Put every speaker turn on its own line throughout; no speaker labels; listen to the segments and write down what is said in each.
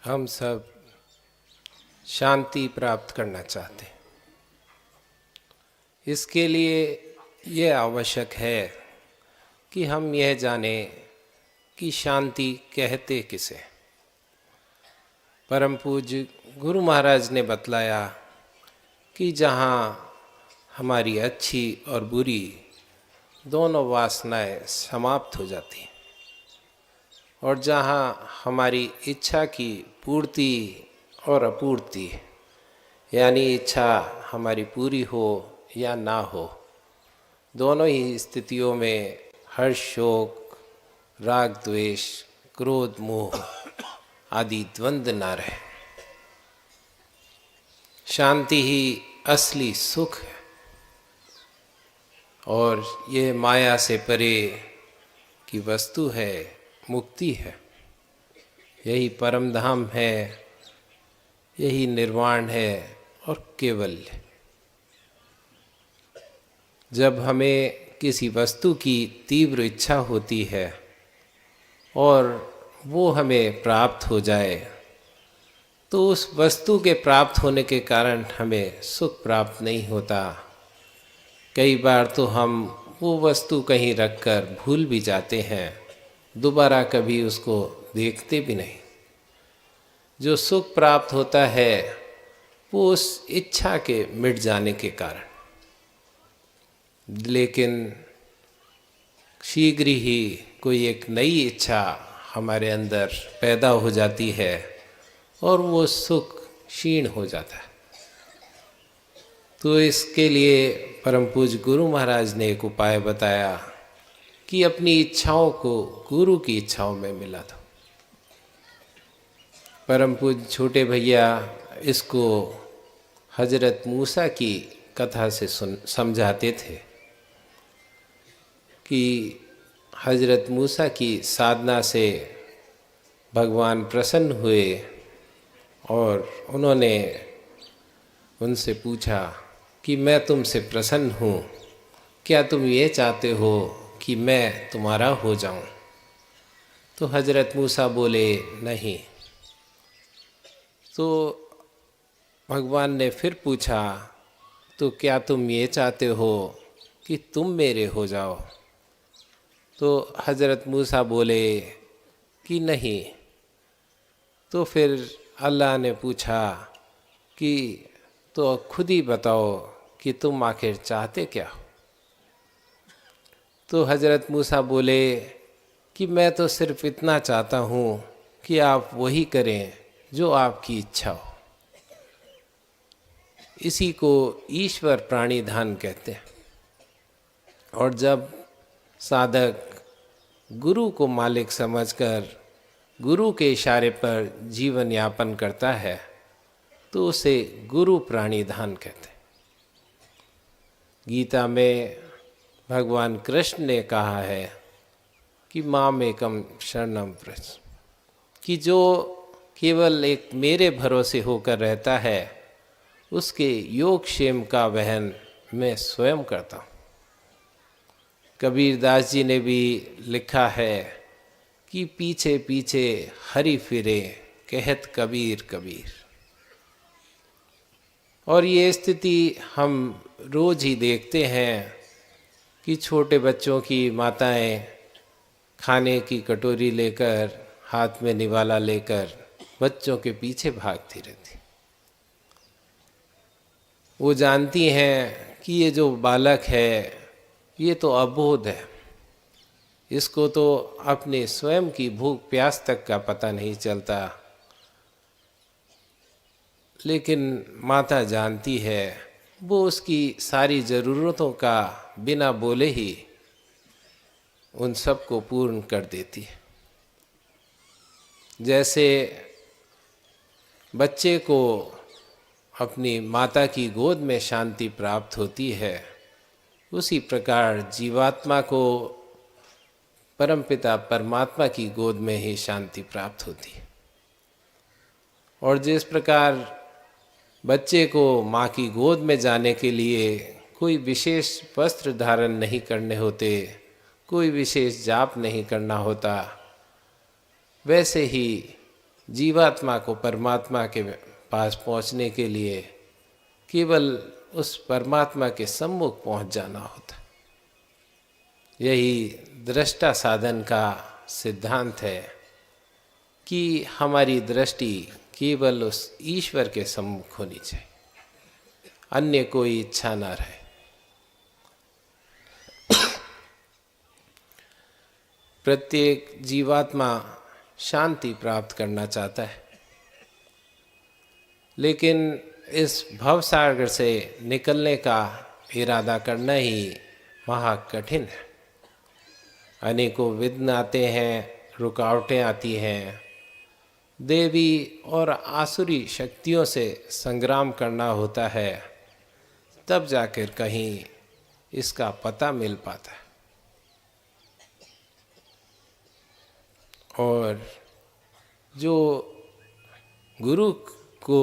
हम सब शांति प्राप्त करना चाहते हैं। इसके लिए ये आवश्यक है कि हम यह जानें कि शांति कहते किसे। परम पूज्य गुरु महाराज ने बतलाया कि जहाँ हमारी अच्छी और बुरी दोनों वासनाएं समाप्त हो जाती हैं और जहाँ हमारी इच्छा की पूर्ति और अपूर्ति, यानी इच्छा हमारी पूरी हो या ना हो, दोनों ही स्थितियों में हर्ष शोक राग द्वेष क्रोध मोह आदि द्वंद्व ना रहे, शांति ही असली सुख है। और ये माया से परे की वस्तु है, मुक्ति है, यही परम धाम है, यही निर्वाण है और केवल्य। जब हमें किसी वस्तु की तीव्र इच्छा होती है और वो हमें प्राप्त हो जाए तो उस वस्तु के प्राप्त होने के कारण हमें सुख प्राप्त नहीं होता। कई बार तो हम वो वस्तु कहीं रखकर भूल भी जाते हैं, दोबारा कभी उसको देखते भी नहीं। जो सुख प्राप्त होता है वो उस इच्छा के मिट जाने के कारण, लेकिन शीघ्र ही कोई एक नई इच्छा हमारे अंदर पैदा हो जाती है और वो सुख क्षीण हो जाता है। तो इसके लिए परम पूज्य गुरु महाराज ने एक उपाय बताया कि अपनी इच्छाओं को गुरु की इच्छाओं में मिला दो। परम पूज्य छोटे भैया इसको हजरत मूसा की कथा से समझाते थे कि हजरत मूसा की साधना से भगवान प्रसन्न हुए और उन्होंने उनसे पूछा कि मैं तुमसे प्रसन्न हूँ, क्या तुम ये चाहते हो कि मैं तुम्हारा हो जाऊँ? तो हजरत मूसा बोले नहीं। तो भगवान ने फिर पूछा तो क्या तुम ये चाहते हो कि तुम मेरे हो जाओ? तो हजरत मूसा बोले कि नहीं। तो फिर अल्लाह ने पूछा कि तो खुद ही बताओ कि तुम आखिर चाहते क्या हो? तो हजरत मूसा बोले कि मैं तो सिर्फ इतना चाहता हूँ कि आप वही करें जो आपकी इच्छा हो। इसी को ईश्वर प्राणिधान कहते हैं। और जब साधक गुरु को मालिक समझकर गुरु के इशारे पर जीवन यापन करता है तो उसे गुरु प्राणिधान कहते हैं। गीता में भगवान कृष्ण ने कहा है कि माम एकम शरणम व्रज, कि जो केवल एक मेरे भरोसे होकर रहता है उसके योग क्षेम का वहन मैं स्वयं करता हूँ। कबीरदास जी ने भी लिखा है कि पीछे पीछे हरि फिरे कहत कबीर कबीर। और ये स्थिति हम रोज ही देखते हैं कि छोटे बच्चों की माताएं खाने की कटोरी लेकर हाथ में निवाला लेकर बच्चों के पीछे भागती रहती। वो जानती हैं कि ये जो बालक है ये तो अबोध है, इसको तो अपने स्वयं की भूख प्यास तक का पता नहीं चलता, लेकिन माता जानती है, वो उसकी सारी ज़रूरतों का बिना बोले ही उन सब को पूर्ण कर देती है। जैसे बच्चे को अपनी माता की गोद में शांति प्राप्त होती है, उसी प्रकार जीवात्मा को परमपिता परमात्मा की गोद में ही शांति प्राप्त होती है। और जिस प्रकार बच्चे को माँ की गोद में जाने के लिए कोई विशेष वस्त्र धारण नहीं करने होते, कोई विशेष जाप नहीं करना होता, वैसे ही जीवात्मा को परमात्मा के पास पहुंचने के लिए केवल उस परमात्मा के सम्मुख पहुंच जाना होता। यही दृष्टा साधन का सिद्धांत है कि हमारी दृष्टि केवल उस ईश्वर के सम्मुख होनी चाहिए, अन्य कोई इच्छा ना रहे। प्रत्येक जीवात्मा शांति प्राप्त करना चाहता है, लेकिन इस भवसागर से निकलने का इरादा करना ही महाकठिन है। अनेकों विघ्न आते हैं, रुकावटें आती हैं, देवी और आसुरी शक्तियों से संग्राम करना होता है, तब जाकर कहीं इसका पता मिल पाता है। और जो गुरु को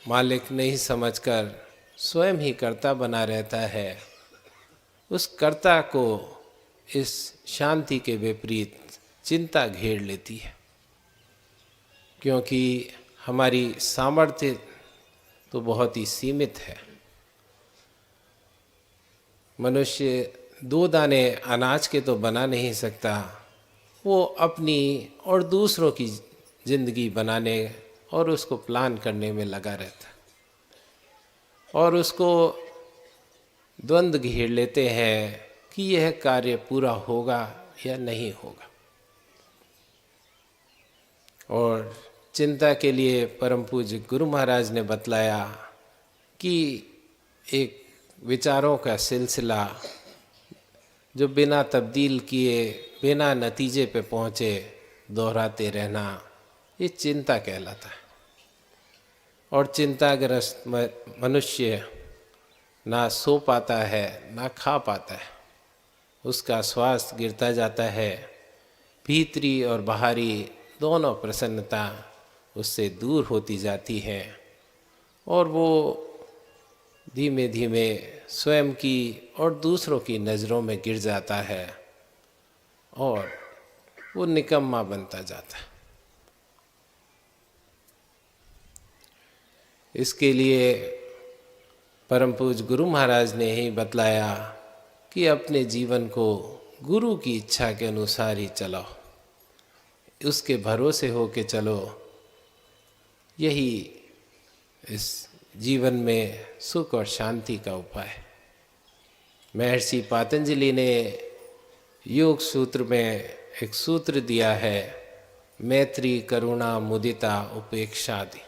मालिक नहीं समझकर स्वयं ही कर्ता बना रहता है, उस कर्ता को इस शांति के विपरीत चिंता घेर लेती है, क्योंकि हमारी सामर्थ्य तो बहुत ही सीमित है। मनुष्य 2 दाने अनाज के तो बना नहीं सकता, वो अपनी और दूसरों की जिंदगी बनाने और उसको प्लान करने में लगा रहता है, और उसको द्वंद्व घेर लेते हैं कि यह कार्य पूरा होगा या नहीं होगा। और चिंता के लिए परम पूज्य गुरु महाराज ने बतलाया कि एक विचारों का सिलसिला जो बिना तब्दील किए, बिना नतीजे पे पहुँचे दोहराते रहना, ये चिंता कहलाता है। और चिंताग्रस्त मनुष्य ना सो पाता है, ना खा पाता है, उसका स्वास्थ्य गिरता जाता है, भीतरी और बाहरी दोनों प्रसन्नता उससे दूर होती जाती है, और वो धीमे धीमे स्वयं की और दूसरों की नज़रों में गिर जाता है, और वो निकम्मा बनता जाता है। इसके लिए परम पूज्य गुरु महाराज ने ही बतलाया कि अपने जीवन को गुरु की इच्छा के अनुसार ही चलाओ, उसके भरोसे हो के चलो। यही इस जीवन में सुख और शांति का उपाय है। महर्षि पातंजलि ने योग सूत्र में एक सूत्र दिया है, मैत्री करुणा मुदिता उपेक्षा आदि,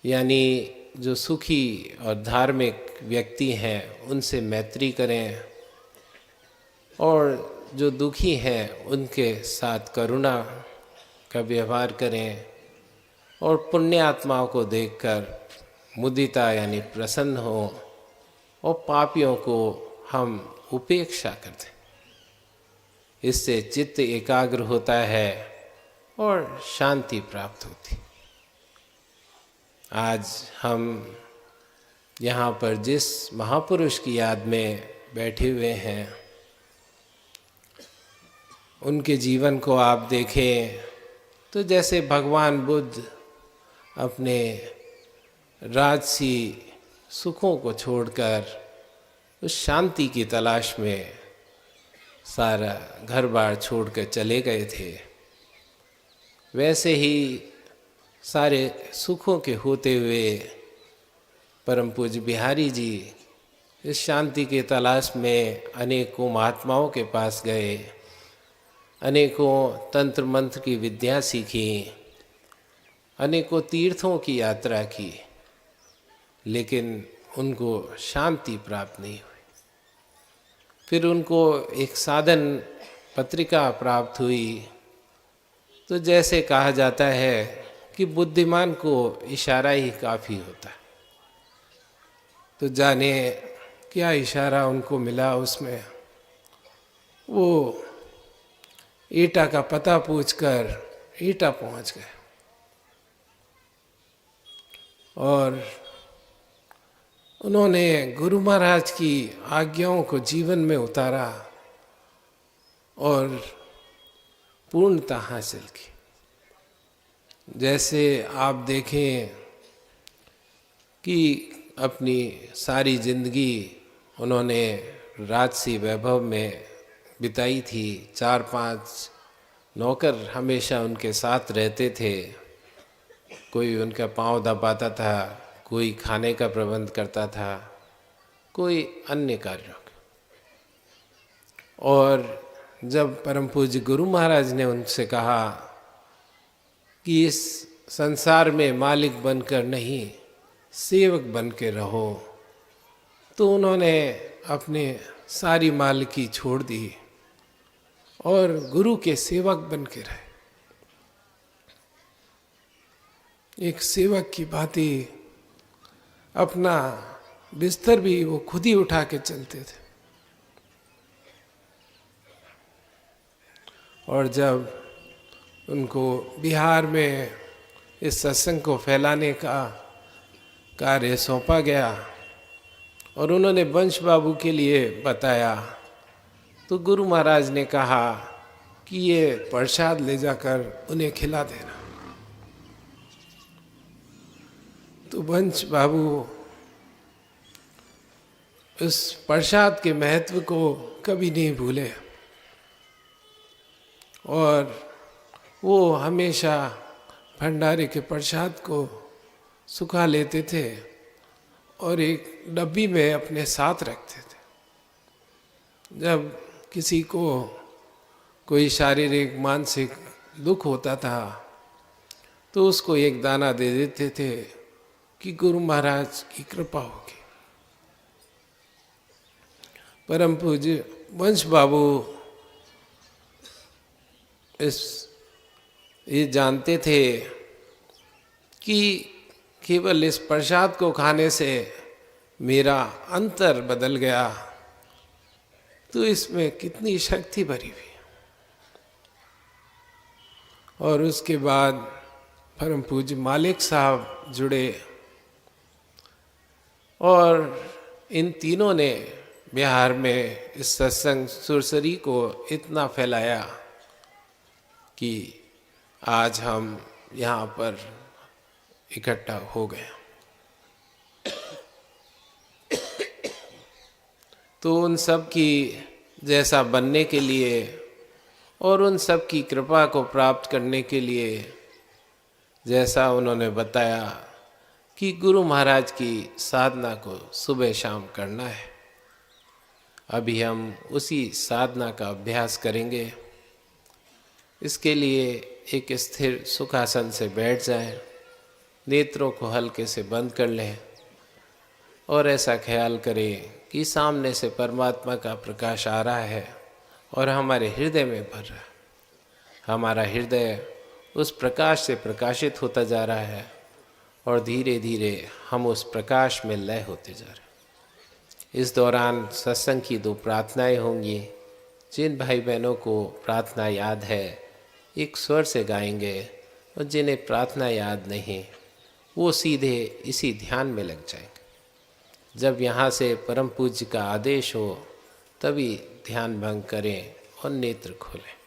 यानी जो सुखी और धार्मिक व्यक्ति हैं उनसे मैत्री करें, और जो दुखी हैं उनके साथ करुणा का व्यवहार करें, और पुण्य आत्माओं को देखकर मुदिता यानी प्रसन्न हो, और पापियों को हम उपेक्षा कर दें। इससे चित्त एकाग्र होता है और शांति प्राप्त होती। आज हम यहाँ पर जिस महापुरुष की याद में बैठे हुए हैं, उनके जीवन को आप देखें तो जैसे भगवान बुद्ध अपने राजसी सुखों को छोड़कर उस शांति की तलाश में सारा घर बार छोड़कर चले गए थे, वैसे ही सारे सुखों के होते हुए परम पूज्य बिहारी जी इस शांति की तलाश में अनेकों महात्माओं के पास गए, अनेकों तंत्र मंत्र की विद्या सीखी, अनेकों तीर्थों की यात्रा की, लेकिन उनको शांति प्राप्त नहीं हुई। फिर उनको एक साधन पत्रिका प्राप्त हुई, तो जैसे कहा जाता है कि बुद्धिमान को इशारा ही काफ़ी होता है। तो जाने क्या इशारा उनको मिला, उसमें वो ईटा का पता पूछकर ईटा पहुंच गए, और उन्होंने गुरु महाराज की आज्ञाओं को जीवन में उतारा और पूर्णता हासिल की। जैसे आप देखें कि अपनी सारी जिंदगी उन्होंने राजसी वैभव में बिताई थी। 4-5 नौकर हमेशा उनके साथ रहते थे। कोई उनका पाँव दबाता था, कोई खाने का प्रबंध करता था, कोई अन्य कार्यों का। और जब परम पूज्य गुरु महाराज ने उनसे कहा कि इस संसार में मालिक बनकर नहीं, सेवक बन के रहो, तो उन्होंने अपने सारी मालिकी छोड़ दी और गुरु के सेवक बन के रहे। एक सेवक की भांति अपना बिस्तर भी वो खुद ही उठा के चलते थे। और जब उनको बिहार में इस सत्संग को फैलाने का कार्य सौंपा गया और उन्होंने वंश बाबू के लिए बताया, तो गुरु महाराज ने कहा कि ये प्रसाद ले जाकर उन्हें खिला देना। तो वंश बाबू उस प्रसाद के महत्व को कभी नहीं भूले और वो हमेशा भंडारे के प्रसाद को सुखा लेते थे और एक डब्बी में अपने साथ रखते थे। जब किसी को कोई शारीरिक मानसिक दुख होता था तो उसको एक दाना दे देते थे कि गुरु महाराज की कृपा होगी। परम पूज्य वंश बाबू ये जानते थे कि केवल इस प्रसाद को खाने से मेरा अंतर बदल गया, तो इसमें कितनी शक्ति भरी हुई। और उसके बाद परम पूज्य मालिक साहब जुड़े और इन तीनों ने बिहार में इस सत्संग सुरसरी को इतना फैलाया कि आज हम यहाँ पर इकट्ठा हो गए। तो उन सब की जैसा बनने के लिए और उन सब की कृपा को प्राप्त करने के लिए, जैसा उन्होंने बताया कि गुरु महाराज की साधना को सुबह शाम करना है, अभी हम उसी साधना का अभ्यास करेंगे। इसके लिए एक स्थिर सुखासन से बैठ जाएं, नेत्रों को हल्के से बंद कर लें और ऐसा ख्याल करें कि सामने से परमात्मा का प्रकाश आ रहा है और हमारे हृदय में भर रहा है। हमारा हृदय उस प्रकाश से प्रकाशित होता जा रहा है और धीरे धीरे हम उस प्रकाश में लय होते जा रहे हैं। इस दौरान सत्संग की 2 प्रार्थनाएं होंगी। जिन भाई बहनों को प्रार्थना याद है एक स्वर से गाएंगे और जिन्हें प्रार्थना याद नहीं वो सीधे इसी ध्यान में लग जाएंगे। जब यहाँ से परम पूज्य का आदेश हो तभी ध्यान भंग करें और नेत्र खोलें।